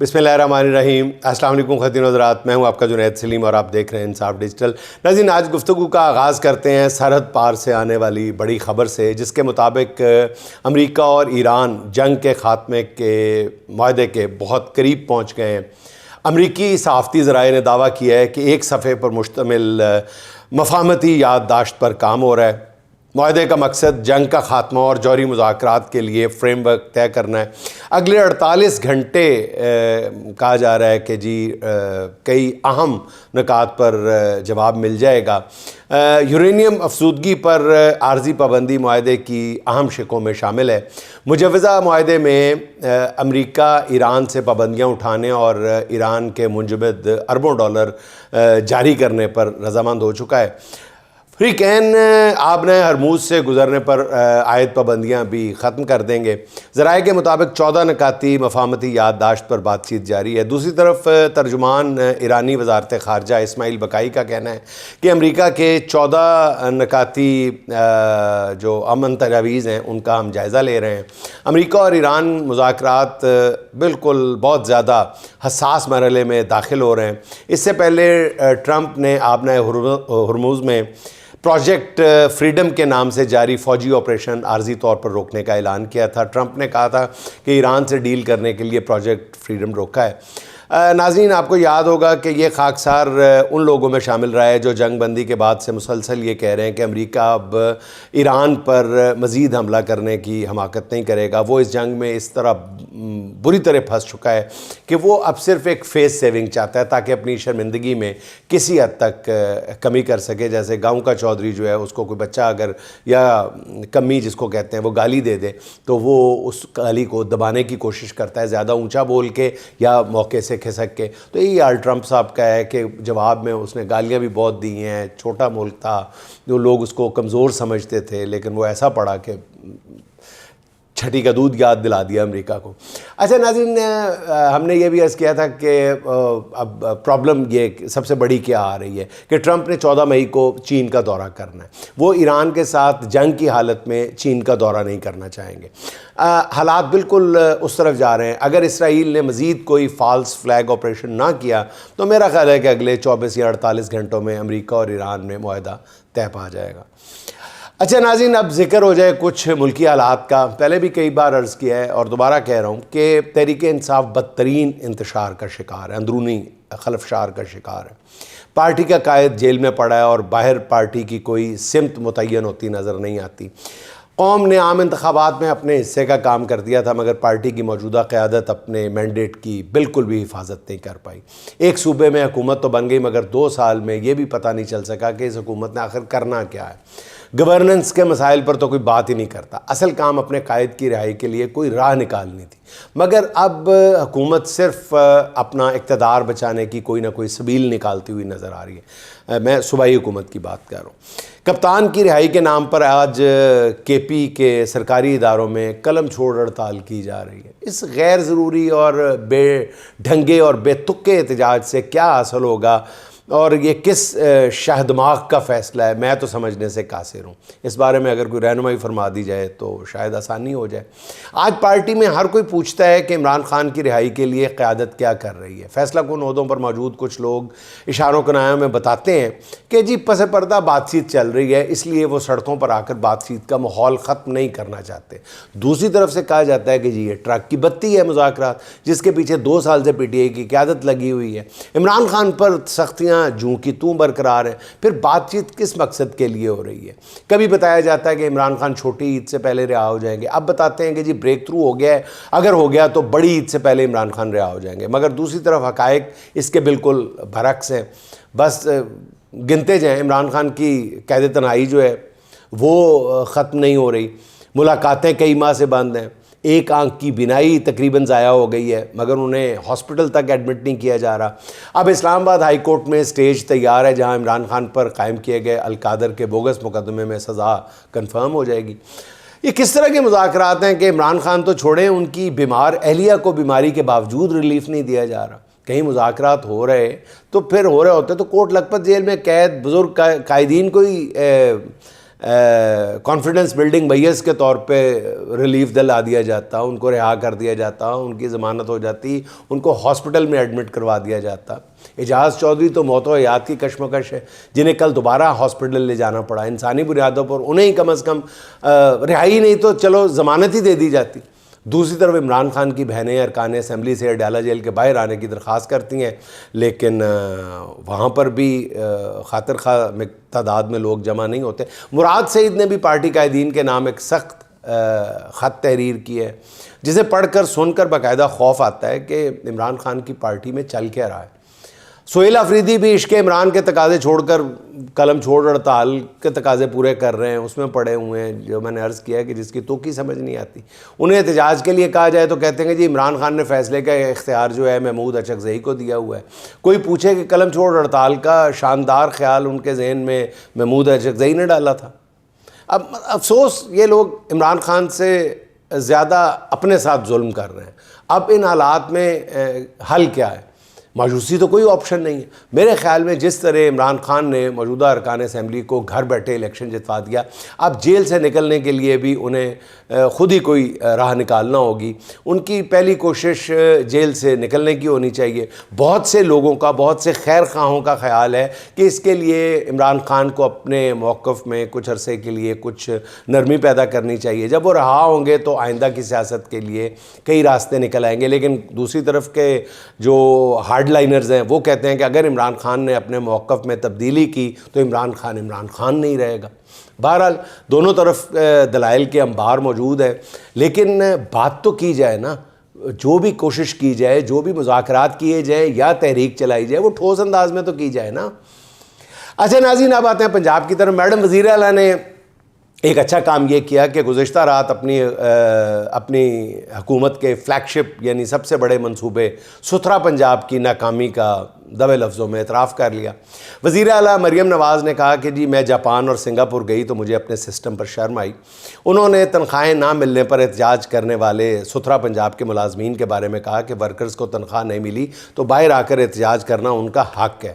بسم اللہ الرحمن الرحیم۔ السلام علیکم خواتین و حضرات، میں ہوں آپ کا جنید سلیم اور آپ دیکھ رہے ہیں انصاف ڈیجیٹل۔ ناظرین، آج گفتگو کا آغاز کرتے ہیں سرحد پار سے آنے والی بڑی خبر سے، جس کے مطابق امریکہ اور ایران جنگ کے خاتمے کے معاہدے کے بہت قریب پہنچ گئے ہیں۔ امریکی صحافتی ذرائع نے دعویٰ کیا ہے کہ ایک صفحے پر مشتمل مفاہمتی یادداشت پر کام ہو رہا ہے۔ معاہدے کا مقصد جنگ کا خاتمہ اور جوہری مذاکرات کے لیے فریم ورک طے کرنا ہے۔ اگلے 48 گھنٹے کہا جا رہا ہے کہ کئی اہم نکات پر جواب مل جائے گا۔ یورینیم افزودگی پر عارضی پابندی معاہدے کی اہم شقوں میں شامل ہے۔ مجوزہ معاہدے میں امریکہ ایران سے پابندیاں اٹھانے اور ایران کے منجمد اربوں ڈالر جاری کرنے پر رضامند ہو چکا ہے۔ فریقین آبِ ہرموز سے گزرنے پر عائد پابندیاں بھی ختم کر دیں گے۔ ذرائع کے مطابق 14 نکاتی مفاہمتی یادداشت پر بات چیت جاری ہے۔ دوسری طرف ترجمان ایرانی وزارت خارجہ اسماعیل بقائی کا کہنا ہے کہ امریکہ کے 14 نکاتی جو امن تجاویز ہیں ان کا ہم جائزہ لے رہے ہیں۔ امریکہ اور ایران مذاکرات بالکل بہت زیادہ حساس مرحلے میں داخل ہو رہے ہیں۔ اس سے پہلے ٹرمپ نے آبِ ہرموز میں پروجیکٹ فریڈم کے نام سے جاری فوجی آپریشن عارضی طور پر روکنے کا اعلان کیا تھا۔ ٹرمپ نے کہا تھا کہ ایران سے ڈیل کرنے کے لیے پروجیکٹ فریڈم روکا ہے۔ ناظرین، آپ کو یاد ہوگا کہ یہ خاکسار ان لوگوں میں شامل رہا ہے جو جنگ بندی کے بعد سے مسلسل یہ کہہ رہے ہیں کہ امریکہ اب ایران پر مزید حملہ کرنے کی حماقت نہیں کرے گا۔ وہ اس جنگ میں اس طرح بری طرح پھنس چکا ہے کہ وہ اب صرف ایک فیس سیونگ چاہتا ہے تاکہ اپنی شرمندگی میں کسی حد تک کمی کر سکے۔ جیسے گاؤں کا چودھری جو ہے، اس کو کوئی بچہ اگر یا کمی جس کو کہتے ہیں وہ گالی دے دے تو وہ اس گالی کو دبانے کی کوشش کرتا ہے، زیادہ اونچا بول کے یا موقع سے کھسک کے۔ تو یہی حال ٹرمپ صاحب کا ہے کہ جواب میں اس نے گالیاں بھی بہت دی ہیں۔ چھوٹا ملک تھا، جو لوگ اس کو کمزور سمجھتے تھے، لیکن وہ ایسا پڑا کہ چھٹی کا دودھ یاد دلا دیا امریکہ کو۔ اچھا ناظرین، ہم نے یہ بھی عرض کیا تھا کہ اب پرابلم یہ سب سے بڑی کیا آ رہی ہے کہ ٹرمپ نے 14 مئی کو چین کا دورہ کرنا ہے۔ وہ ایران کے ساتھ جنگ کی حالت میں چین کا دورہ نہیں کرنا چاہیں گے۔ حالات بالکل اس طرف جا رہے ہیں۔ اگر اسرائیل نے مزید کوئی فالس فلیگ آپریشن نہ کیا تو میرا خیال ہے کہ اگلے 24 یا 48 گھنٹوں میں امریکہ اور ایران میں معاہدہ طے پا جائے گا۔ اچھا ناظرین، اب ذکر ہو جائے کچھ ملکی حالات کا۔ پہلے بھی کئی بار عرض کیا ہے اور دوبارہ کہہ رہا ہوں کہ تحریک انصاف بدترین انتشار کا شکار ہے، اندرونی خلفشار کا شکار ہے۔ پارٹی کا قائد جیل میں پڑا ہے اور باہر پارٹی کی کوئی سمت متعین ہوتی نظر نہیں آتی۔ قوم نے عام انتخابات میں اپنے حصے کا کام کر دیا تھا، مگر پارٹی کی موجودہ قیادت اپنے مینڈیٹ کی بالکل بھی حفاظت نہیں کر پائی۔ ایک صوبے میں حکومت تو بن گئی، مگر 2 سال میں یہ بھی پتہ نہیں چل سکا کہ اس حکومت نے آخر کرنا کیا ہے۔ گورننس کے مسائل پر تو کوئی بات ہی نہیں کرتا۔ اصل کام اپنے قائد کی رہائی کے لیے کوئی راہ نکالنی تھی، مگر اب حکومت صرف اپنا اقتدار بچانے کی کوئی نہ کوئی سبیل نکالتی ہوئی نظر آ رہی ہے۔ میں صوبائی حکومت کی بات کر رہا ہوں۔ کپتان کی رہائی کے نام پر آج کے پی کے سرکاری اداروں میں قلم چھوڑ ہڑتال کی جا رہی ہے۔ اس غیر ضروری اور بے ڈھنگے اور بے تکے احتجاج سے کیا حاصل ہوگا اور یہ کس شاہ دماغ کا فیصلہ ہے، میں تو سمجھنے سے قاصر ہوں۔ اس بارے میں اگر کوئی رہنمائی فرما دی جائے تو شاید آسانی ہو جائے۔ آج پارٹی میں ہر کوئی پوچھتا ہے کہ عمران خان کی رہائی کے لیے قیادت کیا کر رہی ہے۔ فیصلہ کن عہدوں پر موجود کچھ لوگ اشاروں کنایوں میں بتاتے ہیں کہ جی پس پردہ بات چیت چل رہی ہے، اس لیے وہ سڑکوں پر آ کر بات چیت کا ماحول ختم نہیں کرنا چاہتے۔ دوسری طرف سے کہا جاتا ہے کہ جی یہ ٹرک کی بتی ہے مذاکرات، جس کے پیچھے 2 سال سے پی ٹی آئی کی قیادت لگی ہوئی ہے۔ عمران خان پر سختیاں جوں کی توں برقرار ہے، پھر بات چیت کس مقصد کے لیے ہو رہی ہے؟ کبھی بتایا جاتا ہے کہ عمران خان چھوٹی عید سے پہلے رہا ہو جائیں گے، اب بتاتے ہیں کہ جی بریک تھرو ہو گیا ہے، اگر ہو گیا تو بڑی عید سے پہلے عمران خان رہا ہو جائیں گے، مگر دوسری طرف حقائق اس کے بالکل برعکس ہیں۔ بس گنتے جائیں، عمران خان کی قید تنہائی جو ہے وہ ختم نہیں ہو رہی، ملاقاتیں کئی ماہ سے بند ہیں، ایک آنکھ کی بینائی تقریباً ضائع ہو گئی ہے مگر انہیں ہاسپٹل تک ایڈمٹ نہیں کیا جا رہا۔ اب اسلام آباد ہائی کورٹ میں سٹیج تیار ہے جہاں عمران خان پر قائم کیے گئے القادر کے بوگس مقدمے میں سزا کنفرم ہو جائے گی۔ یہ کس طرح کے مذاکرات ہیں کہ عمران خان تو چھوڑیں، ان کی بیمار اہلیہ کو بیماری کے باوجود ریلیف نہیں دیا جا رہا۔ کہیں مذاکرات ہو رہے تو پھر ہو رہے ہوتے تو کوٹ لکھپت جیل میں قید بزرگ قائدین کو ہی کانفیڈنس بلڈنگ میئرز کے طور پہ ریلیف دلا دیا جاتا، ان کو رہا کر دیا جاتا، ان کی ضمانت ہو جاتی، ان کو ہاسپٹل میں ایڈمٹ کروا دیا جاتا۔ اعجاز چودھری تو موت و حیات کی کشمکش ہے، جنہیں کل دوبارہ ہاسپٹل لے جانا پڑا۔ انسانی بنیادوں پر انہیں کم از کم رہائی نہیں تو چلو ضمانت ہی دے دی جاتی۔ دوسری طرف عمران خان کی بہنیں ارکان اسمبلی سے اڈیالہ جیل کے باہر آنے کی درخواست کرتی ہیں، لیکن وہاں پر بھی خاطر خواہ تعداد میں لوگ جمع نہیں ہوتے۔ مراد سعید نے بھی پارٹی قائدین کے نام ایک سخت خط تحریر کی ہے، جسے پڑھ کر سن کر باقاعدہ خوف آتا ہے کہ عمران خان کی پارٹی میں چل کیا رہا ہے۔ سہیل آفریدی بھی عشق عمران کے تقاضے چھوڑ کر قلم چھوڑ ہڑتال کے تقاضے پورے کر رہے ہیں، اس میں پڑے ہوئے ہیں، جو میں نے عرض کیا ہے کہ جس کی توقی سمجھ نہیں آتی۔ انہیں احتجاج کے لیے کہا جائے تو کہتے ہیں کہ جی عمران خان نے فیصلے کا اختیار جو ہے محمود اچکزئی کو دیا ہوا ہے۔ کوئی پوچھے کہ قلم چھوڑ ہڑتال کا شاندار خیال ان کے ذہن میں محمود اچکزئی نے ڈالا تھا۔ اب افسوس یہ لوگ عمران خان سے زیادہ اپنے ساتھ ظلم کر رہے ہیں۔ اب ان حالات میں حل کیا ہے؟ مایوسی تو کوئی آپشن نہیں ہے۔ میرے خیال میں جس طرح عمران خان نے موجودہ ارکان اسمبلی کو گھر بیٹھے الیکشن جتوا دیا، اب جیل سے نکلنے کے لیے بھی انہیں خود ہی کوئی راہ نکالنا ہوگی۔ ان کی پہلی کوشش جیل سے نکلنے کی ہونی چاہیے۔ بہت سے لوگوں کا، بہت سے خیر خواہوں کا خیال ہے کہ اس کے لیے عمران خان کو اپنے موقف میں کچھ عرصے کے لیے کچھ نرمی پیدا کرنی چاہیے۔ جب وہ رہا ہوں گے تو آئندہ کی سیاست کے لیے کئی راستے نکل آئیں گے۔ لیکن دوسری طرف کے جو ہارڈ لائنرز ہیں وہ کہتے ہیں کہ اگر عمران خان نے اپنے موقف میں تبدیلی کی تو عمران خان نہیں رہے گا۔ بہرحال دونوں طرف دلائل کے انبار موجود ہے، لیکن بات تو کی جائے نا، جو بھی کوشش کی جائے، جو بھی مذاکرات کیے جائے یا تحریک چلائی جائے، وہ ٹھوس انداز میں تو کی جائے نا۔ اچھا ناظرین، اب آتے ہیں پنجاب کی طرف۔ میڈم وزیر اعلیٰ نے ایک اچھا کام یہ کیا کہ گزشتہ رات اپنی حکومت کے فلیگ شپ یعنی سب سے بڑے منصوبے ستھرا پنجاب کی ناکامی کا دبے لفظوں میں اعتراف کر لیا۔ وزیر اعلیٰ مریم نواز نے کہا کہ جی میں جاپان اور سنگاپور گئی تو مجھے اپنے سسٹم پر شرم آئی۔ انہوں نے تنخواہیں نہ ملنے پر احتجاج کرنے والے ستھرا پنجاب کے ملازمین کے بارے میں کہا کہ ورکرز کو تنخواہ نہیں ملی تو باہر آ کر احتجاج کرنا ان کا حق ہے۔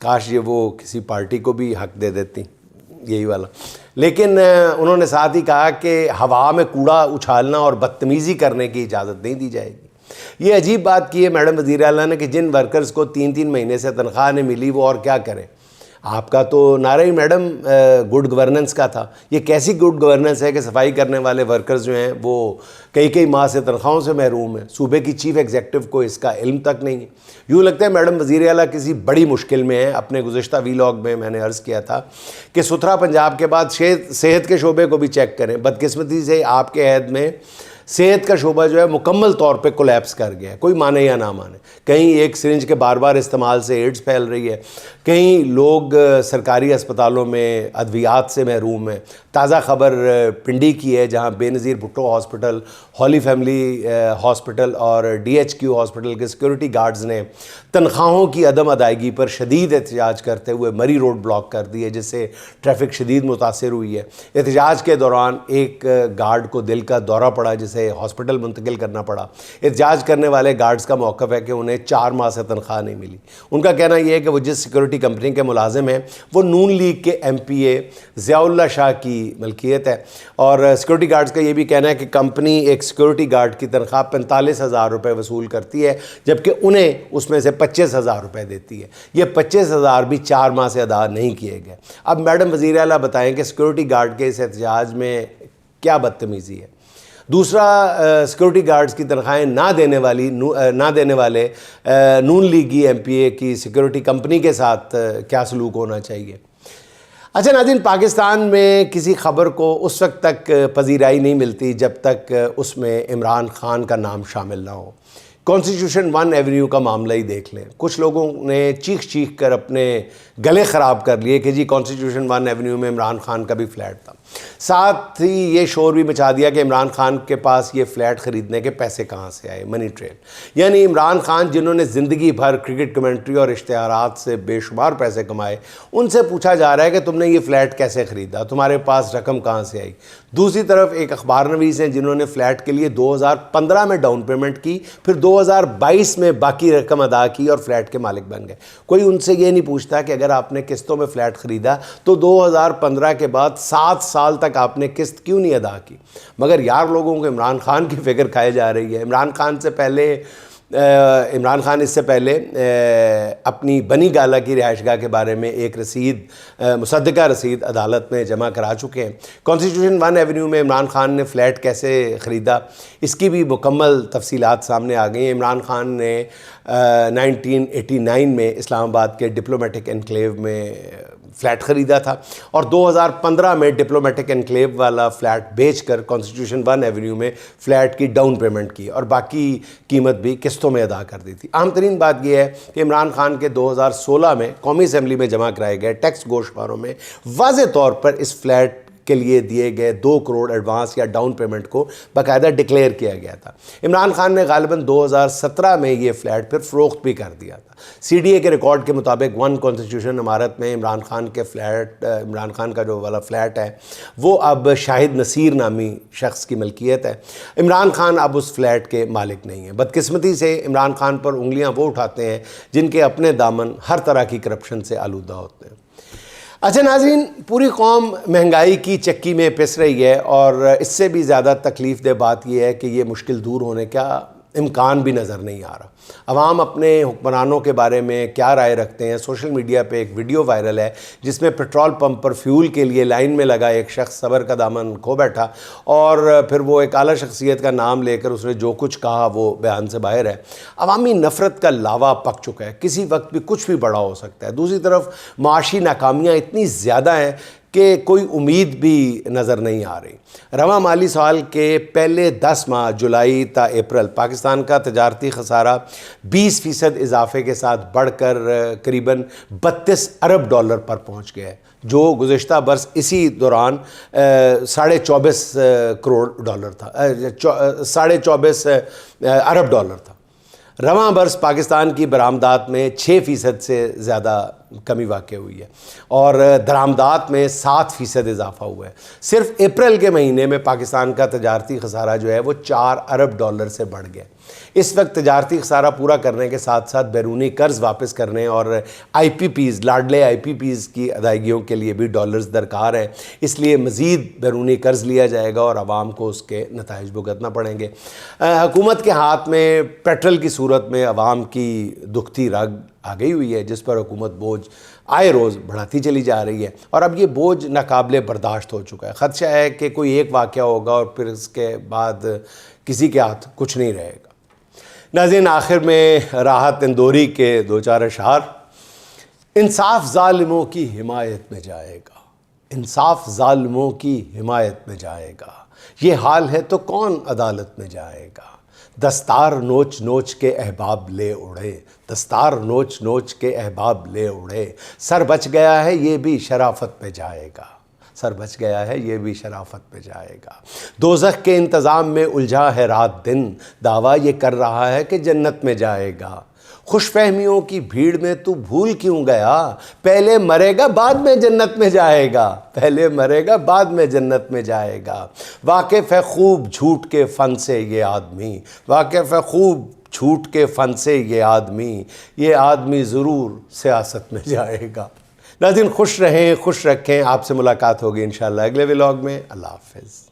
کاش یہ وہ کسی پارٹی کو بھی حق دے دیتی، یہی والا۔ لیکن انہوں نے ساتھ ہی کہا کہ ہوا میں کوڑا اچھالنا اور بدتمیزی کرنے کی اجازت نہیں دی جائے گی۔ یہ عجیب بات کی ہے میڈم وزیر اعلیٰ نے کہ جن ورکرز کو 3 مہینے سے تنخواہ نہیں ملی وہ اور کیا کریں۔ آپ کا تو نعرہ ہی میڈم گڈ گورننس کا تھا۔ یہ کیسی گڈ گورننس ہے کہ صفائی کرنے والے ورکرز جو ہیں وہ کئی ماہ سے تنخواہوں سے محروم ہیں، صوبے کی چیف ایگزیکٹو کو اس کا علم تک نہیں ہے۔ یوں لگتا ہے میڈم وزیر اعلیٰ کسی بڑی مشکل میں ہے۔ اپنے گزشتہ ویلاگ میں نے عرض کیا تھا کہ ستھرا پنجاب کے بعد صحت کے شعبے کو بھی چیک کریں۔ بدقسمتی سے آپ کے عہد میں صحت کا شعبہ جو ہے مکمل طور پہ کولیپس کر گیا ہے، کوئی مانے یا نہ مانے۔ کہیں ایک سرنج کے بار استعمال سے ایڈز پھیل رہی ہے، کہیں لوگ سرکاری اسپتالوں میں ادویات سے محروم ہیں۔ تازہ خبر پنڈی کی ہے جہاں Benazir Bhutto hospital, Holy Family hospital اور DHQ ہاسپٹل کے سیکورٹی گارڈز نے تنخواہوں کی عدم ادائیگی پر شدید احتجاج کرتے ہوئے مری روڈ بلاک کر دی ہے، جس سے ٹریفک شدید متاثر ہوئی ہے۔ احتجاج کے دوران ایک گارڈ کو دل کا دورہ پڑا جسے ہاسپٹل منتقل کرنا پڑا۔ احتجاج کرنے والے گارڈز کا موقف ہے کہ انہیں 4 ماہ سے تنخواہ نہیں ملی۔ ان کا کہنا یہ ہے کہ وہ جس سیکورٹی کمپنی کے ملازم ہیں وہ نون لیگ کے MPA ضیاء اللہ شاہ کی ملکیت ہے، اور سیکورٹی گارڈز کا یہ بھی کہنا ہے کہ کمپنی ایک سیکورٹی گارڈ کی تنخواہ 45,000 روپے وصول کرتی ہے، جبکہ انہیں اس میں سے 25,000 روپے دیتی ہے۔ یہ 25,000 بھی 4 ماہ سے ادا نہیں کیے گئے۔ اب میڈم وزیر اعلیٰ بتائیں کہ سیکورٹی گارڈ کے اس احتجاج میں کیا بدتمیزی ہے؟ دوسرا، سیکورٹی گارڈز کی تنخواہیں نہ دینے والے نون لیگی MPA کی سیکورٹی کمپنی کے ساتھ کیا سلوک ہونا چاہیے؟ اچھا ناظرین، پاکستان میں کسی خبر کو اس وقت تک پذیرائی نہیں ملتی جب تک اس میں عمران خان کا نام شامل نہ ہو۔ کانسٹیٹیوشن 1 ایونیو کا معاملہ ہی دیکھ لیں۔ کچھ لوگوں نے چیخ کر اپنے گلے خراب کر لیے کہ جی کانسٹیٹیوشن 1 ایونیو میں عمران خان کا بھی فلیٹ تھا۔ ساتھ ہی یہ شور بھی مچا دیا کہ عمران خان کے پاس یہ فلیٹ خریدنے کے پیسے کہاں سے آئے، منی ٹریل۔ یعنی عمران خان جنہوں نے زندگی بھر کرکٹ کمنٹری اور اشتہارات سے بے شمار پیسے کمائے، ان سے پوچھا جا رہا ہے کہ تم نے یہ فلیٹ کیسے خریدا، تمہارے پاس رقم کہاں سے آئی۔ دوسری طرف ایک اخبار نویس ہیں جنہوں نے فلیٹ کے لیے 2015 میں ڈاؤن پیمنٹ کی، پھر 2022 میں باقی رقم ادا کی اور فلیٹ کے مالک بن گئے. کوئی ان سے یہ نہیں پوچھتا کہ اگر آپ نے قسطوں میں فلیٹ خریدا تو 2015 کے بعد 7 سال تک آپ نے قسط کیوں نہیں ادا کی. مگر یار لوگوں کو عمران خان کی فکر کھائے جا رہی ہے. عمران خان اس سے پہلے اپنی بنی گالہ کی رہائش گاہ کے بارے میں ایک مصدقہ رسید عدالت میں جمع کرا چکے ہیں. کانسٹیٹیوشن 1 ایونیو میں عمران خان نے فلیٹ کیسے خریدا اس کی بھی مکمل تفصیلات سامنے آ گئی ہیں. عمران خان نے 1989 میں اسلام آباد کے ڈپلومیٹک انکلیو میں فلیٹ خریدا تھا اور 2015 میں ڈپلومیٹک انکلیو والا فلیٹ بیچ کر کانسٹیٹیوشن 1 ایونیو میں فلیٹ کی ڈاؤن پیمنٹ کی اور باقی قیمت بھی قسطوں میں ادا کر دی تھی. اہم ترین بات یہ ہے کہ عمران خان کے 2016 میں قومی اسمبلی میں جمع کرائے گئے ٹیکس گوشتخواروں میں واضح طور پر اس فلیٹ کے لیے دیے گئے 2 کروڑ ایڈوانس یا ڈاؤن پیمنٹ کو باقاعدہ ڈکلیئر کیا گیا تھا. عمران خان نے غالباً 2017 میں یہ فلیٹ پھر فروخت بھی کر دیا تھا. سی ڈی اے کے ریکارڈ کے مطابق 1 کانسٹیٹیوشن عمارت میں عمران خان کا جو والا فلیٹ ہے وہ اب شاہد نصیر نامی شخص کی ملکیت ہے. عمران خان اب اس فلیٹ کے مالک نہیں ہیں. بدقسمتی سے عمران خان پر انگلیاں وہ اٹھاتے ہیں جن کے اپنے دامن ہر طرح کی کرپشن سے آلودہ ہوتے ہیں. اچھا ناظرین، پوری قوم مہنگائی کی چکی میں پس رہی ہے اور اس سے بھی زیادہ تکلیف دہ بات یہ ہے کہ یہ مشکل دور ہونے کا امکان بھی نظر نہیں آ رہا. عوام اپنے حکمرانوں کے بارے میں کیا رائے رکھتے ہیں؟ سوشل میڈیا پہ ایک ویڈیو وائرل ہے جس میں پیٹرول پمپ پر فیول کے لیے لائن میں لگا ایک شخص صبر کا دامن کھو بیٹھا اور پھر وہ ایک اعلیٰ شخصیت کا نام لے کر اس نے جو کچھ کہا وہ بیان سے باہر ہے. عوامی نفرت کا لاوا پک چکا ہے. کسی وقت بھی کچھ بھی بڑا ہو سکتا ہے. دوسری طرف معاشی ناکامیاں اتنی زیادہ ہیں کہ کوئی امید بھی نظر نہیں آ رہی. رواں مالی سال کے پہلے 10 ماہ جولائی تا اپریل پاکستان کا تجارتی خسارہ 20% اضافے کے ساتھ بڑھ کر قریباً 32 ارب ڈالر پر پہنچ گیا ہے، جو گزشتہ برس اسی دوران 24.5 کروڑ ڈالر تھا 24.5 ارب ڈالر تھا. رواں برس پاکستان کی برآمدات میں 6% سے زیادہ کمی واقع ہوئی ہے اور درآمدات میں 7% اضافہ ہوا ہے. صرف اپریل کے مہینے میں پاکستان کا تجارتی خسارہ جو ہے وہ 4 ارب ڈالر سے بڑھ گیا. اس وقت تجارتی خسارہ پورا کرنے کے ساتھ ساتھ بیرونی قرض واپس کرنے اور لاڈلے آئی پی پیز کی ادائیگیوں کے لیے بھی ڈالرز درکار ہیں. اس لیے مزید بیرونی قرض لیا جائے گا اور عوام کو اس کے نتائج بھگتنا پڑیں گے. حکومت کے ہاتھ میں پیٹرول کی صورت میں عوام کی دکھتی رگ آ گئی ہوئی ہے جس پر حکومت بوجھ آئے روز بڑھاتی چلی جا رہی ہے اور اب یہ بوجھ ناقابل برداشت ہو چکا ہے. خدشہ ہے کہ کوئی ایک واقعہ ہوگا اور پھر اس کے بعد کسی کے ہاتھ کچھ نہیں رہے گا. ناظرین، آخر میں راحت اندوری کے 2-4 اشعار. انصاف ظالموں کی حمایت میں جائے گا، انصاف ظالموں کی حمایت میں جائے گا. یہ حال ہے تو کون عدالت میں جائے گا. دستار نوچ نوچ کے احباب لے اڑے، دستار نوچ نوچ کے احباب لے اڑے. سر بچ گیا ہے یہ بھی شرافت میں جائے گا، سر بچ گیا ہے یہ بھی شرافت میں جائے گا. دوزخ کے انتظام میں الجھا ہے رات دن، دعویٰ یہ کر رہا ہے کہ جنت میں جائے گا. خوش فہمیوں کی بھیڑ میں تو بھول کیوں گیا، پہلے مرے گا بعد میں جنت میں جائے گا، پہلے مرے گا بعد میں جنت میں جائے گا. واقف ہے خوب جھوٹ کے فن سے یہ آدمی، واقف ہے خوب جھوٹ کے فن سے یہ آدمی ضرور سیاست میں جائے گا. ناظرین، خوش رہیں، خوش رکھیں. آپ سے ملاقات ہوگی انشاءاللہ اگلے ولاگ میں. اللہ حافظ.